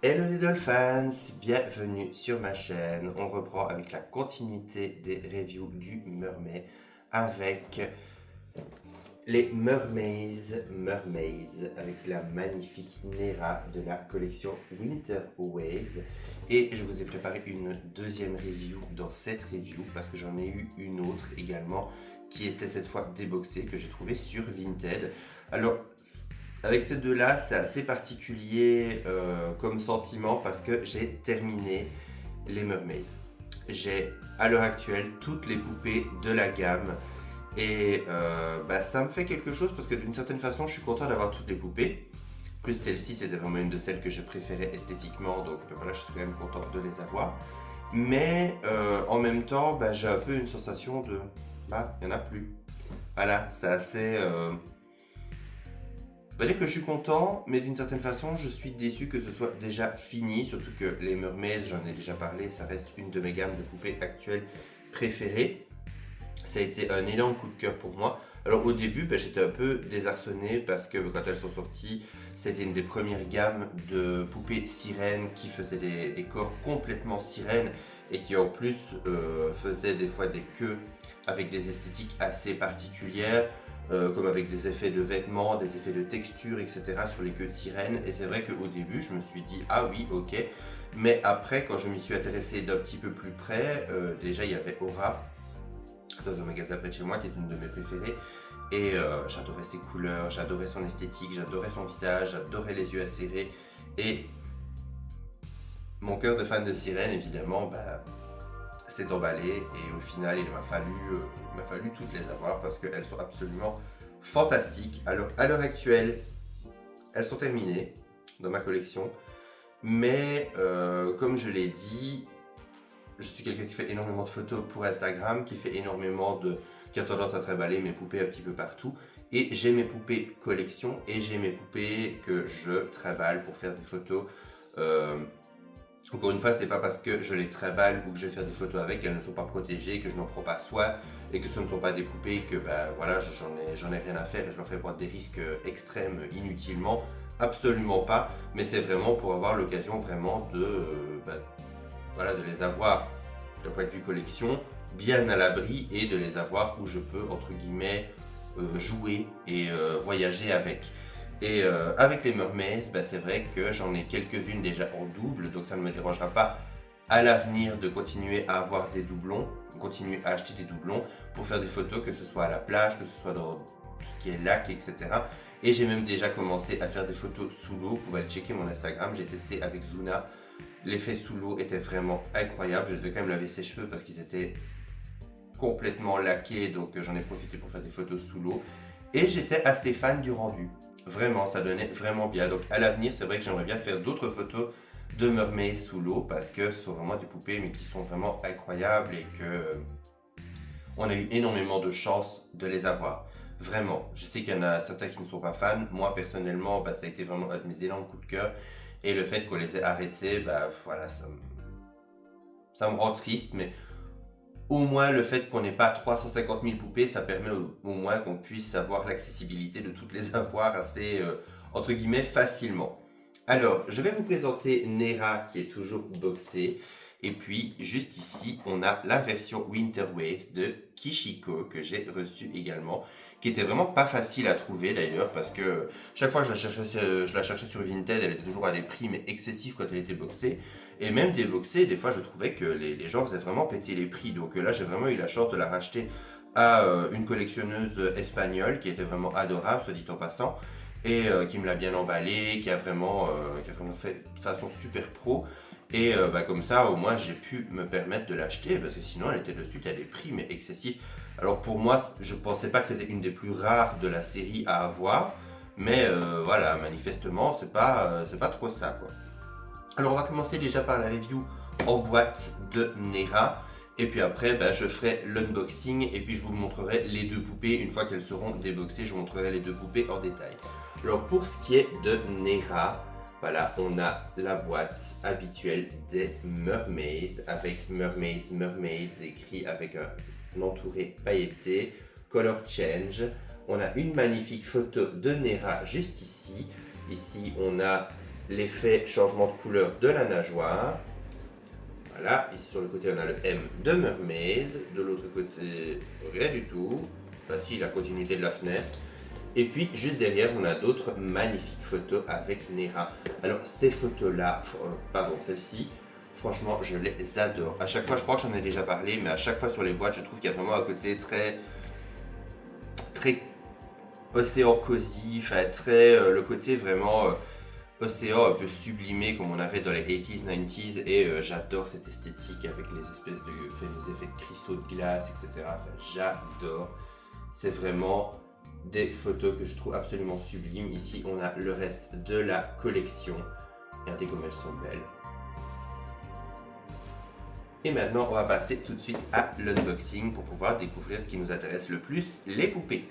Hello les Dolphins, bienvenue sur ma chaîne. On reprend avec la continuité des reviews du Mermaid avec les Mermaids avec la magnifique Nera de la collection Winter Waves. Et je vous ai préparé une deuxième review dans cette review parce que j'en ai eu une autre également qui était cette fois déboxée que j'ai trouvée sur Vinted. Alors avec ces deux-là, c'est assez particulier comme sentiment parce que j'ai terminé les Mermaids. J'ai à l'heure actuelle toutes les poupées de la gamme et ça me fait quelque chose parce que d'une certaine façon, je suis content d'avoir toutes les poupées. Plus celle-ci, c'était vraiment une de celles que je préférais esthétiquement, donc voilà, je suis quand même content de les avoir. Mais en même temps, j'ai un peu une sensation de il n'y en a plus. Voilà, c'est assez. On va dire que je suis content, mais d'une certaine façon, je suis déçu que ce soit déjà fini. Surtout que les Mermaids, j'en ai déjà parlé, ça reste une de mes gammes de poupées actuelles préférées. Ça a été un énorme coup de cœur pour moi. Alors au début, j'étais un peu désarçonné parce que quand elles sont sorties, c'était une des premières gammes de poupées sirènes qui faisaient des corps complètement sirènes et qui en plus faisaient des fois des queues avec des esthétiques assez particulières. Comme avec des effets de vêtements, des effets de texture, etc. sur les queues de sirène. Et c'est vrai qu'au début, je me suis dit, ah oui, ok. Mais après, quand je m'y suis intéressé d'un petit peu plus près, déjà il y avait Aura, dans un magasin près de chez moi, qui est une de mes préférées. Et j'adorais ses couleurs, j'adorais son esthétique, j'adorais son visage, j'adorais les yeux acérés. Et mon cœur de fan de sirène, évidemment, s'est emballé et au final il m'a fallu toutes les avoir parce qu'elles sont absolument fantastiques. Alors à l'heure actuelle, elles sont terminées dans ma collection, mais comme je l'ai dit, je suis quelqu'un qui fait énormément de photos pour Instagram, qui a tendance à trimballer mes poupées un petit peu partout. Et j'ai mes poupées collection et j'ai mes poupées que je trimballe pour faire des photos. Encore une fois, c'est pas parce que je les trimballe ou que je vais faire des photos avec qu'elles ne sont pas protégées, que je n'en prends pas soin et que ce ne sont pas des poupées que voilà, j'en ai rien à faire et je leur fais prendre des risques extrêmes inutilement. Absolument pas, mais c'est vraiment pour avoir l'occasion vraiment voilà, de les avoir d'un point de vue collection bien à l'abri et de les avoir où je peux entre guillemets jouer et voyager avec. Et avec les Mermaids, c'est vrai que j'en ai quelques-unes déjà en double, donc ça ne me dérangera pas à l'avenir de continuer à avoir des doublons, continuer à acheter des doublons pour faire des photos, que ce soit à la plage, que ce soit dans tout ce qui est lac, etc. Et j'ai même déjà commencé à faire des photos sous l'eau. Vous pouvez aller checker mon Instagram, j'ai testé avec Zuna. L'effet sous l'eau était vraiment incroyable. Je devais quand même laver ses cheveux parce qu'ils étaient complètement laqués, donc j'en ai profité pour faire des photos sous l'eau. Et j'étais assez fan du rendu. Vraiment, ça donnait vraiment bien. Donc à l'avenir, c'est vrai que j'aimerais bien faire d'autres photos de mermaids sous l'eau parce que ce sont vraiment des poupées mais qui sont vraiment incroyables et que on a eu énormément de chance de les avoir. Vraiment, je sais qu'il y en a certains qui ne sont pas fans. Moi personnellement, ça a été vraiment un de mes énormes coups de cœur. Et le fait qu'on les ait arrêtés, voilà, ça me rend triste, mais au moins le fait qu'on n'ait pas 350 000 poupées, ça permet au moins qu'on puisse avoir l'accessibilité de toutes les avoir assez, entre guillemets, facilement. Alors, je vais vous présenter Nera qui est toujours boxée. Et puis, juste ici, on a la version Winter Waves de Kishiko que j'ai reçue également, qui était vraiment pas facile à trouver d'ailleurs, parce que chaque fois que je la cherchais sur Vinted, elle était toujours à des prix mais excessifs quand elle était boxée. Et même déboxée, des fois je trouvais que les gens faisaient vraiment péter les prix. Donc là, j'ai vraiment eu la chance de la racheter à une collectionneuse espagnole qui était vraiment adorable, soit dit en passant, et qui me l'a bien emballé, qui a vraiment fait de façon super pro. Et comme ça, au moins, j'ai pu me permettre de l'acheter parce que sinon, elle était dessus à des prix mais excessifs. Alors pour moi, je pensais pas que c'était une des plus rares de la série à avoir, mais voilà, manifestement, c'est pas trop ça quoi. Alors on va commencer déjà par la review en boîte de Nera. Et puis après, je ferai l'unboxing et puis je vous montrerai les deux poupées. Une fois qu'elles seront déboxées, je vous montrerai les deux poupées en détail. Alors pour ce qui est de Nera, voilà, on a la boîte habituelle des Mermaids avec Mermaids écrit avec un entouré pailleté, color change. On a une magnifique photo de Nera juste ici. Ici, on a l'effet changement de couleur de la nageoire. Voilà, ici sur le côté on a le M de Mermaids, de l'autre côté rien du tout. Enfin si, la continuité de la fenêtre. Et puis juste derrière on a d'autres magnifiques photos avec Nera. Alors ces photos là, pardon celle-ci, franchement je les adore. À chaque fois, je crois que j'en ai déjà parlé, mais à chaque fois sur les boîtes je trouve qu'il y a vraiment un côté très océan cosy, enfin très le côté vraiment océan un peu sublimé comme on avait dans les 80s, 90s et j'adore cette esthétique avec les espèces les effets de cristaux de glace, etc. Enfin, j'adore. C'est vraiment des photos que je trouve absolument sublimes. Ici, on a le reste de la collection. Regardez comme elles sont belles. Et maintenant, on va passer tout de suite à l'unboxing pour pouvoir découvrir ce qui nous intéresse le plus, les poupées.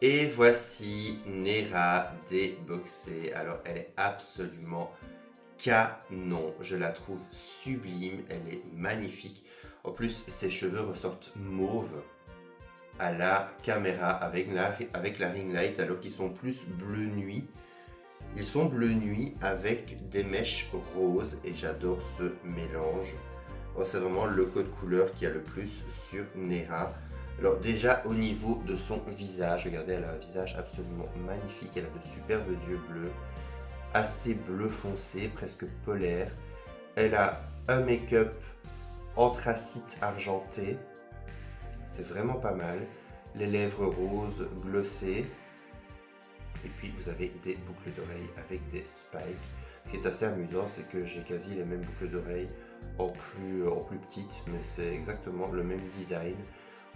Et voici Nera déboxée. Alors, elle est absolument canon. Je la trouve sublime. Elle est magnifique. En plus, ses cheveux ressortent mauve à la caméra avec la ring light, alors qu'ils sont plus bleu nuit. Ils sont bleu nuit avec des mèches roses et j'adore ce mélange. Oh, c'est vraiment le code couleur qui a le plus sur Nera. Alors déjà au niveau de son visage, regardez, elle a un visage absolument magnifique, elle a de superbes yeux bleus, assez bleu foncé, presque polaire. Elle a un make-up anthracite argenté, c'est vraiment pas mal. Les lèvres roses glossées. Et puis vous avez des boucles d'oreilles avec des spikes. Ce qui est assez amusant, c'est que j'ai quasi les mêmes boucles d'oreilles en plus petites, mais c'est exactement le même design.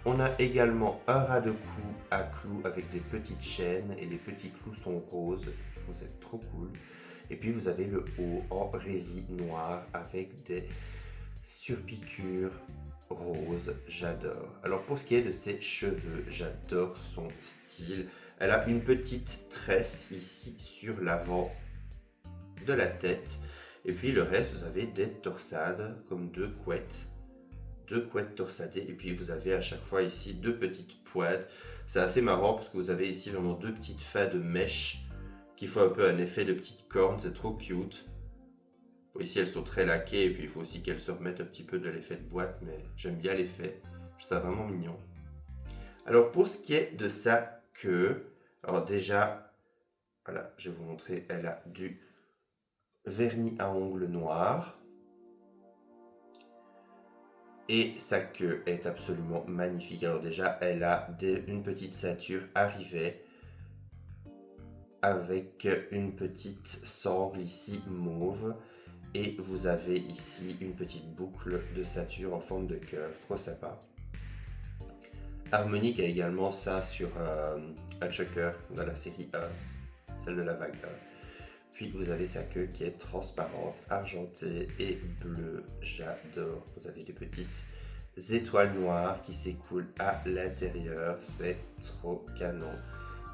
On a également un ras de cou à clous avec des petites chaînes et les petits clous sont roses. Je trouve c'est trop cool. Et puis vous avez le haut en résille noir avec des surpiqûres roses. J'adore. Alors pour ce qui est de ses cheveux, j'adore son style. Elle a une petite tresse ici sur l'avant de la tête. Et puis le reste, vous avez des torsades comme deux couettes torsadées. Et puis vous avez à chaque fois ici deux petites pointes. C'est assez marrant parce que vous avez ici vraiment deux petites fins de mèche qui font un peu un effet de petite corne. C'est trop cute. Bon, ici elles sont très laquées et puis il faut aussi qu'elles se remettent un petit peu de l'effet de boîte. Mais j'aime bien l'effet. Je trouve ça vraiment mignon. Alors pour ce qui est de sa queue, alors déjà, voilà, je vais vous montrer, elle a du vernis à ongles noir. Et sa queue est absolument magnifique. Alors déjà, elle a une petite ceinture arrivée avec une petite sangle ici mauve. Et vous avez ici une petite boucle de ceinture en forme de cœur. Trop sympa. Harmonique a également ça sur un choker dans la série 1, celle de la vague 1. Puis vous avez sa queue qui est transparente, argentée et bleue. J'adore. Vous avez des petites étoiles noires qui s'écoulent à l'intérieur. C'est trop canon.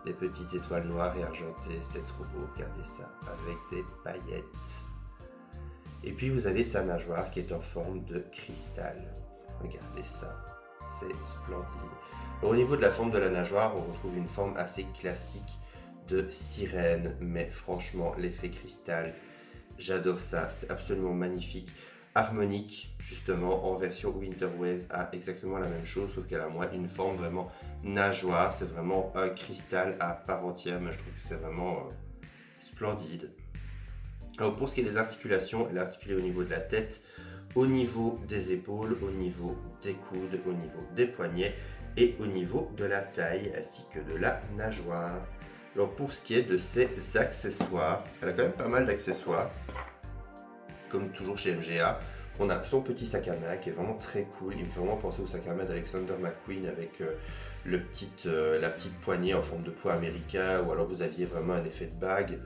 Des petites étoiles noires et argentées, c'est trop beau. Regardez ça, avec des paillettes. Et puis vous avez sa nageoire qui est en forme de cristal. Regardez ça. C'est splendide. Alors, au niveau de la forme de la nageoire, on retrouve une forme assez classique de sirène, mais franchement, l'effet cristal, j'adore ça, c'est absolument magnifique. Harmonique, justement, en version Winterways, a exactement la même chose, sauf qu'elle a moins une forme vraiment nageoire. C'est vraiment un cristal à part entière, mais je trouve que c'est vraiment splendide. Alors, pour ce qui est des articulations, elle est articulée au niveau de la tête, au niveau des épaules, au niveau des coudes, au niveau des poignets et au niveau de la taille ainsi que de la nageoire. Alors pour ce qui est de ses accessoires, elle a quand même pas mal d'accessoires, comme toujours chez MGA. On a son petit sac à main qui est vraiment très cool, il me fait vraiment penser au sac à main d'Alexander McQueen avec la petite poignée en forme de poids américain, ou alors vous aviez vraiment un effet de bague.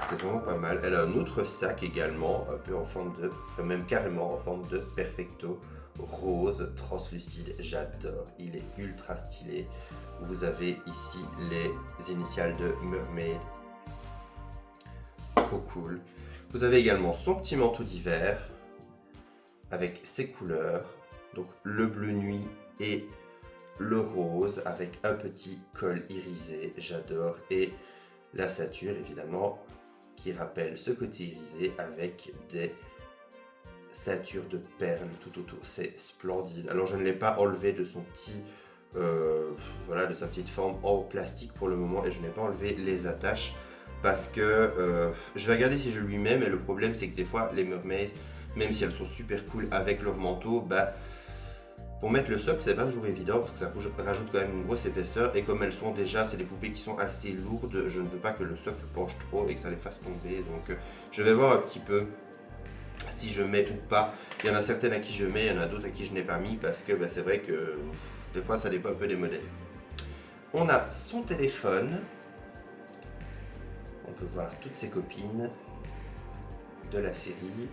C'était vraiment pas mal. Elle a un autre sac également, un peu en forme de, enfin même carrément en forme de perfecto, rose, translucide, j'adore. Il est ultra stylé. Vous avez ici les initiales de Mermaid. Trop cool. Vous avez également son petit manteau d'hiver avec ses couleurs. Donc le bleu nuit et le rose avec un petit col irisé, j'adore. Et la ceinture évidemment qui rappelle ce côté irisé avec des ceintures de perles tout autour. C'est splendide. Alors je ne l'ai pas enlevé de son petit, voilà, de sa petite forme en plastique pour le moment, et je n'ai pas enlevé les attaches parce que je vais regarder si je lui mets, mais le problème c'est que des fois les mermaids, même si elles sont super cool avec leur manteau, bah pour mettre le socle, c'est pas toujours évident parce que ça rajoute quand même une grosse épaisseur, et comme elles sont déjà, c'est des poupées qui sont assez lourdes, je ne veux pas que le socle penche trop et que ça les fasse tomber. Donc je vais voir un petit peu si je mets ou pas. Il y en a certaines à qui je mets, il y en a d'autres à qui je n'ai pas mis parce que bah, c'est vrai que des fois ça dépend un peu des modèles. On a son téléphone. On peut voir toutes ses copines de la série.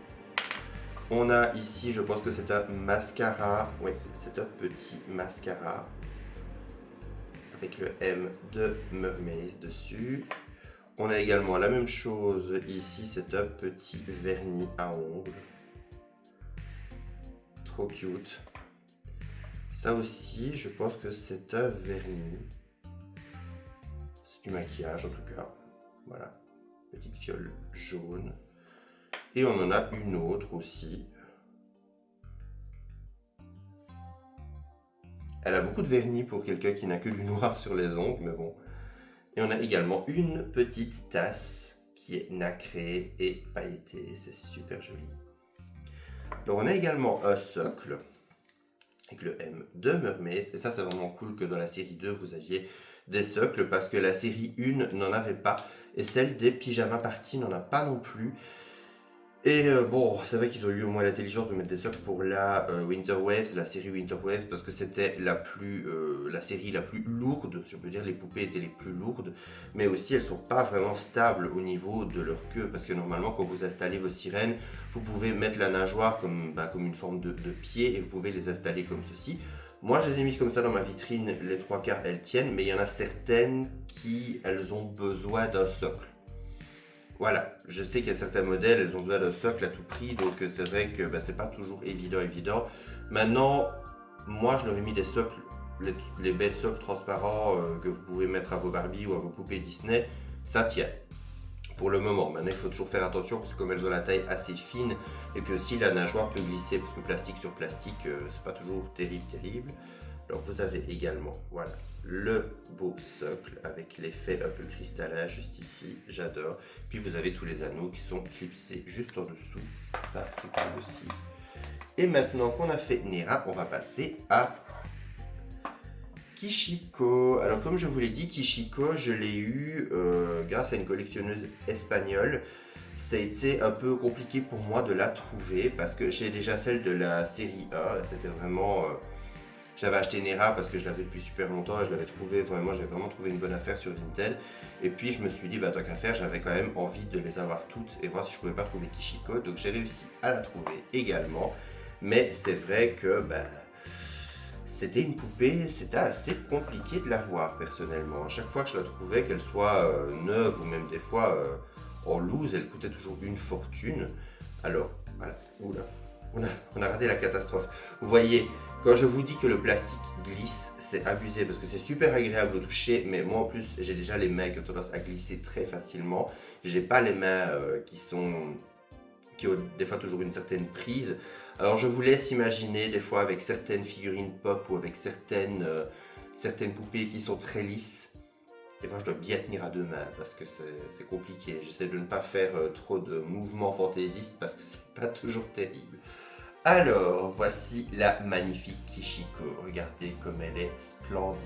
On a ici, je pense que c'est un mascara. Oui, c'est un petit mascara avec le M de Mermaids dessus. On a également la même chose ici, c'est un petit vernis à ongles. Trop cute. Ça aussi, je pense que c'est un vernis. C'est du maquillage en tout cas. Voilà, petite fiole jaune. Et on en a une autre aussi. Elle a beaucoup de vernis pour quelqu'un qui n'a que du noir sur les ongles, mais bon. Et on a également une petite tasse qui est nacrée et pailletée. C'est super joli. Donc on a également un socle avec le M de Mermaids. Et ça, c'est vraiment cool que dans la série 2, vous aviez des socles parce que la série 1 n'en avait pas. Et celle des pyjama party n'en a pas non plus. Et bon, c'est vrai qu'ils ont eu au moins l'intelligence de mettre des socles pour la Winter Waves, la série Winter Waves, parce que c'était la série la plus lourde, si on peut dire, les poupées étaient les plus lourdes, mais aussi elles sont pas vraiment stables au niveau de leur queue, parce que normalement quand vous installez vos sirènes, vous pouvez mettre la nageoire comme une forme de pied, et vous pouvez les installer comme ceci. Moi je les ai mises comme ça dans ma vitrine, les 3/4 elles tiennent, mais il y en a certaines qui elles ont besoin d'un socle. Voilà, je sais qu'il y a certains modèles, elles ont besoin d'un socle à tout prix, donc c'est vrai que c'est pas toujours évident. Maintenant, moi je leur ai mis des socles, les belles socles transparents que vous pouvez mettre à vos Barbie ou à vos poupées Disney, ça tient. Pour le moment, maintenant il faut toujours faire attention parce que comme elles ont la taille assez fine, et puis aussi la nageoire peut glisser parce que plastique sur plastique, c'est pas toujours terrible. Alors vous avez également, voilà, le beau socle avec l'effet un peu cristallin juste ici, j'adore. Puis vous avez tous les anneaux qui sont clipsés juste en dessous, ça c'est cool aussi. Et maintenant qu'on a fait Nera, on va passer à Kishiko. Alors comme je vous l'ai dit, Kishiko, je l'ai eu grâce à une collectionneuse espagnole. Ça a été un peu compliqué pour moi de la trouver parce que j'ai déjà celle de la série A, c'était vraiment... J'avais acheté Nera parce que je l'avais depuis super longtemps et je l'avais trouvé vraiment, j'avais vraiment trouvé une bonne affaire sur Vinted. Et puis je me suis dit, tant qu'à faire, j'avais quand même envie de les avoir toutes et voir si je pouvais pas trouver Kishiko. Donc j'ai réussi à la trouver également. Mais c'est vrai que c'était une poupée, c'était assez compliqué de la voir personnellement. À chaque fois que je la trouvais, qu'elle soit neuve ou même des fois en loose, elle coûtait toujours une fortune. Alors, voilà, oula, on a raté la catastrophe. Vous voyez, quand je vous dis que le plastique glisse, c'est abusé parce que c'est super agréable au toucher, mais moi en plus j'ai déjà les mains qui ont tendance à glisser très facilement. J'ai pas les mains qui ont des fois toujours une certaine prise. Alors je vous laisse imaginer des fois avec certaines figurines pop ou avec certaines poupées qui sont très lisses. Des fois je dois bien tenir à deux mains parce que c'est compliqué. J'essaie de ne pas faire trop de mouvements fantaisistes parce que c'est pas toujours terrible. Alors, voici la magnifique Kishiko. Regardez comme elle est splendide,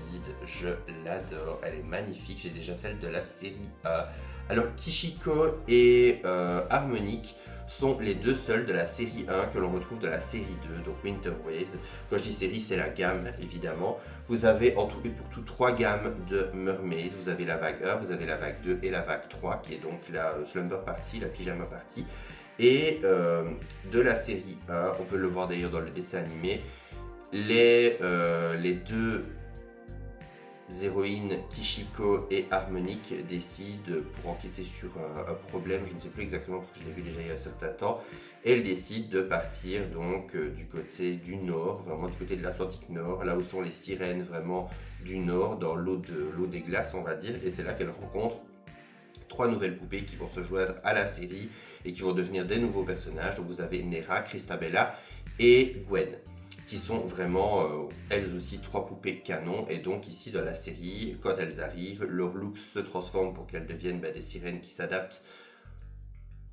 je l'adore, elle est magnifique. J'ai déjà celle de la série A. Alors, Kishiko et Harmonique sont les deux seuls de la série 1 que l'on retrouve de la série 2, donc Winter Waves. Quand je dis série, c'est la gamme, évidemment. Vous avez en tout et pour tout 3 gammes de Mermaids. Vous avez la vague 1, vous avez la vague 2 et la vague 3, qui est donc la Slumber Party, la Pyjama Party. Et de la série A, on peut le voir d'ailleurs dans le dessin animé, les deux héroïnes Kishiko et Harmonique décident, pour enquêter sur un problème, je ne sais plus exactement parce que je l'ai vu déjà il y a un certain temps, elles décident de partir donc du côté du nord, vraiment du côté de l'Atlantique Nord, là où sont les sirènes vraiment du nord, dans l'eau des glaces on va dire, et c'est là qu'elles rencontrent 3 nouvelles poupées qui vont se joindre à la série et qui vont devenir des nouveaux personnages. Donc vous avez Nera, Christabella et Gwen, qui sont vraiment, elles aussi, 3 poupées canon. Et donc ici dans la série, quand elles arrivent, leur look se transforme pour qu'elles deviennent des sirènes qui s'adaptent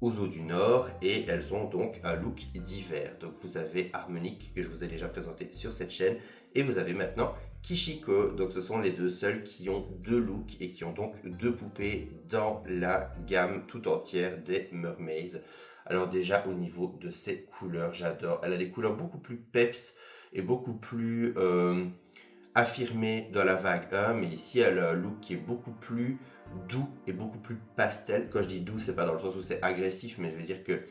aux eaux du Nord, et elles ont donc un look d'hiver. Donc vous avez Harmonique, que je vous ai déjà présenté sur cette chaîne, et vous avez maintenant Kishiko. Donc ce sont les deux seuls qui ont 2 looks et qui ont donc 2 poupées dans la gamme tout entière des Mermaids. Alors déjà au niveau de ses couleurs, j'adore. Elle a des couleurs beaucoup plus peps et beaucoup plus affirmées dans la vague 1, mais ici elle a un look qui est beaucoup plus doux et beaucoup plus pastel. Quand je dis doux, c'est pas dans le sens où c'est agressif, mais je veux dire que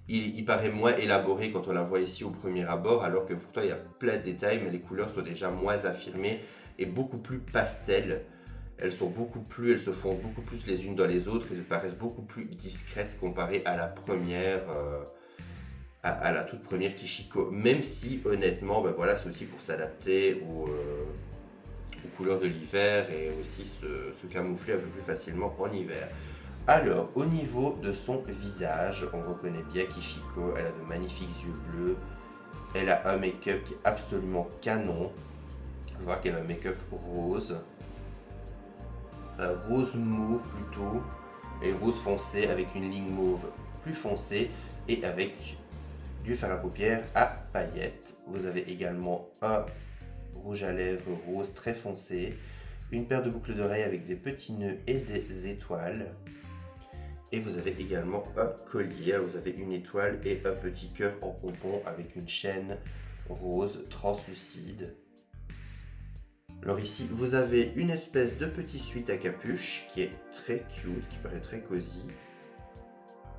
il paraît moins élaboré quand on la voit ici au premier abord, alors que pourtant il y a plein de détails, mais les couleurs sont déjà moins affirmées et beaucoup plus pastel. Elles se fondent beaucoup plus les unes dans les autres et paraissent beaucoup plus discrètes comparées à la première, à la toute première Kishiko. Même si honnêtement, voilà, c'est aussi pour s'adapter aux couleurs de l'hiver et aussi se camoufler un peu plus facilement en hiver. Alors, au niveau de son visage, on reconnaît bien Kishiko. Elle a de magnifiques yeux bleus. Elle a un make-up qui est absolument canon. On va voir qu'elle a un make-up rose. Rose mauve plutôt. Et rose foncé avec une ligne mauve plus foncée et avec du fard à paupières à paillettes. Vous avez également un rouge à lèvres rose très foncé, une paire de boucles d'oreilles avec des petits nœuds et des étoiles. Et vous avez également un collier. Alors vous avez une étoile et un petit cœur en pompon avec une chaîne rose translucide. Alors ici, vous avez une espèce de petit sweat à capuche qui est très cute, qui paraît très cosy,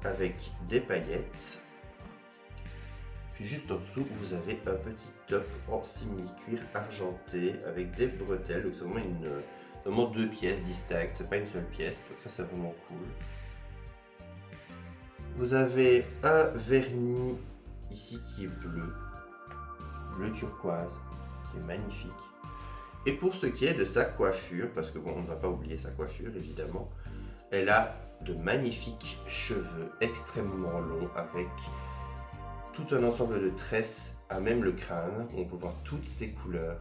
avec des paillettes. Puis juste en dessous, vous avez un petit top en simili-cuir argenté avec des bretelles. Donc c'est vraiment 2 pièces distinctes, c'est pas une seule pièce, donc ça c'est vraiment cool. Vous avez un vernis ici qui est bleu turquoise, qui est magnifique. Et pour ce qui est de sa coiffure, parce que bon, on ne va pas oublier sa coiffure évidemment, elle a de magnifiques cheveux extrêmement longs avec tout un ensemble de tresses à même le crâne. On peut voir toutes ces couleurs.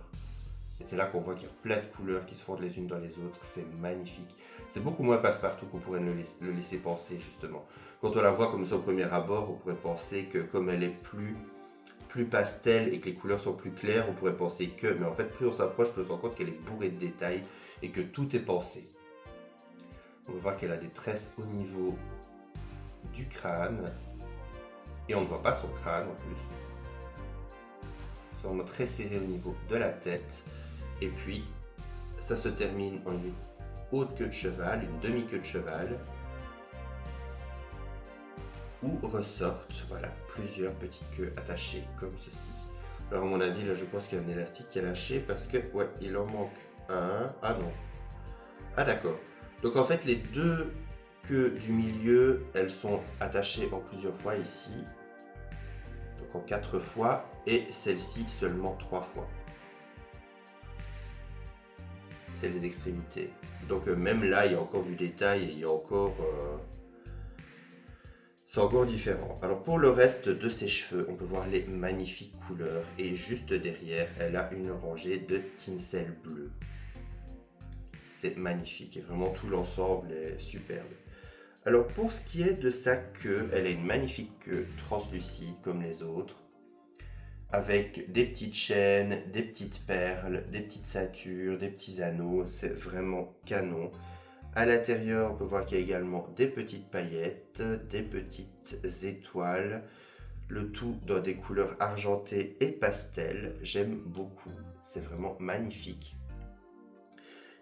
Et c'est là qu'on voit qu'il y a plein de couleurs qui se fondent les unes dans les autres. C'est magnifique. C'est beaucoup moins passe-partout qu'on pourrait le laisser penser justement. Quand on la voit comme ça au premier abord, on pourrait penser que comme elle est plus pastel et que les couleurs sont plus claires, on pourrait penser que, mais en fait plus on s'approche, plus on se rend compte qu'elle est bourrée de détails et que tout est pensé. On va voir qu'elle a des tresses au niveau du crâne et on ne voit pas son crâne en plus. C'est vraiment très serré au niveau de la tête et puis ça se termine en une haute queue de cheval, une demi-queue de cheval, où ressortent plusieurs petites queues attachées comme ceci. Alors à mon avis là je pense qu'il y a un élastique qui est lâché parce que ouais il en manque un. Ah non. Ah d'accord. Donc en fait les 2 queues du milieu elles sont attachées en plusieurs fois ici. Donc en 4 fois et celle-ci seulement 3 fois. C'est les extrémités. Donc même là il y a encore du détail et il y a encore... c'est encore différent. Alors pour le reste de ses cheveux, on peut voir les magnifiques couleurs et juste derrière, elle a une rangée de tinsel bleu. C'est magnifique et vraiment tout l'ensemble est superbe. Alors pour ce qui est de sa queue, elle a une magnifique queue translucide comme les autres, avec des petites chaînes, des petites perles, des petites ceintures, des petits anneaux, c'est vraiment canon. À l'intérieur, on peut voir qu'il y a également des petites paillettes, des petites étoiles, le tout dans des couleurs argentées et pastel. J'aime beaucoup, c'est vraiment magnifique.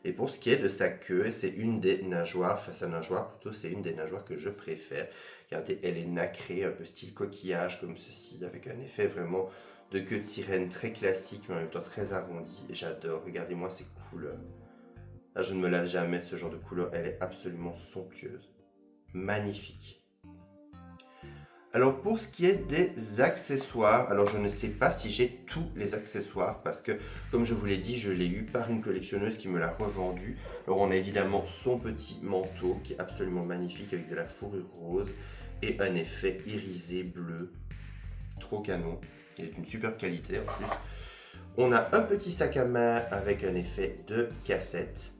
Et pour ce qui est de sa queue, c'est une des nageoires, enfin sa nageoire plutôt, c'est une des nageoires que je préfère. Regardez, elle est nacrée, un peu style coquillage comme ceci, avec un effet vraiment de queue de sirène très classique, mais en même temps très arrondi. J'adore, regardez-moi ces couleurs. Là, je ne me lasse jamais de ce genre de couleur, elle est absolument somptueuse. Magnifique. Alors pour ce qui est des accessoires, alors je ne sais pas si j'ai tous les accessoires parce que comme je vous l'ai dit, je l'ai eu par une collectionneuse qui me l'a revendu. Alors on a évidemment son petit manteau qui est absolument magnifique avec de la fourrure rose et un effet irisé bleu, trop canon. Il est d'une superbe qualité en plus. On a un petit sac à main avec un effet de cassette.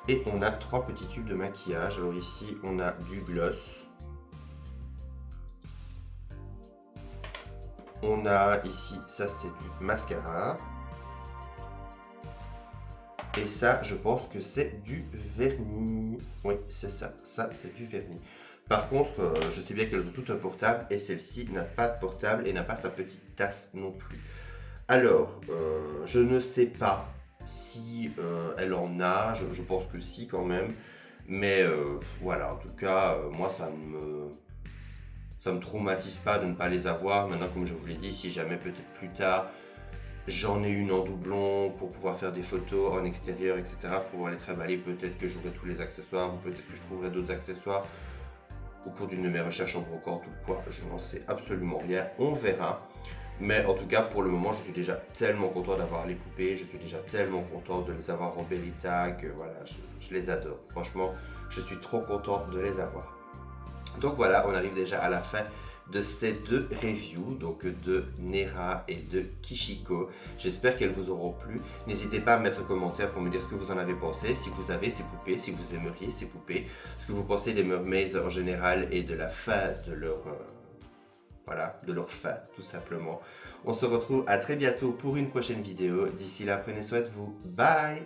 Et on a 3 petits tubes de maquillage. Alors ici, on a du gloss. On a ici, ça c'est du mascara. Et ça, je pense que c'est du vernis. Oui, c'est ça. Ça, c'est du vernis. Par contre, je sais bien qu'elles ont toutes un portable et celle-ci n'a pas de portable et n'a pas sa petite tasse non plus. Alors, je ne sais pas si elle en a, je pense que si quand même, mais voilà, en tout cas, moi ça me traumatise pas de ne pas les avoir. Maintenant, comme je vous l'ai dit, si jamais peut-être plus tard, j'en ai une en doublon pour pouvoir faire des photos en extérieur, etc., pour pouvoir les trimballer, peut-être que j'aurai tous les accessoires ou peut-être que je trouverai d'autres accessoires au cours d'une de mes recherches en brocante ou quoi, je n'en sais absolument rien, on verra. Mais en tout cas, pour le moment, je suis déjà tellement content d'avoir les poupées, je suis déjà tellement content de les avoir en bel état que voilà, je les adore. Franchement, je suis trop content de les avoir. Donc voilà, on arrive déjà à la fin de ces 2 reviews, donc de Nera et de Kishiko. J'espère qu'elles vous auront plu. N'hésitez pas à mettre un commentaire pour me dire ce que vous en avez pensé, si vous avez ces poupées, si vous aimeriez ces poupées, ce que vous pensez des mermaids en général et de la fin de leur... voilà, de leur fin, tout simplement. On se retrouve à très bientôt pour une prochaine vidéo. D'ici là, prenez soin de vous. Bye!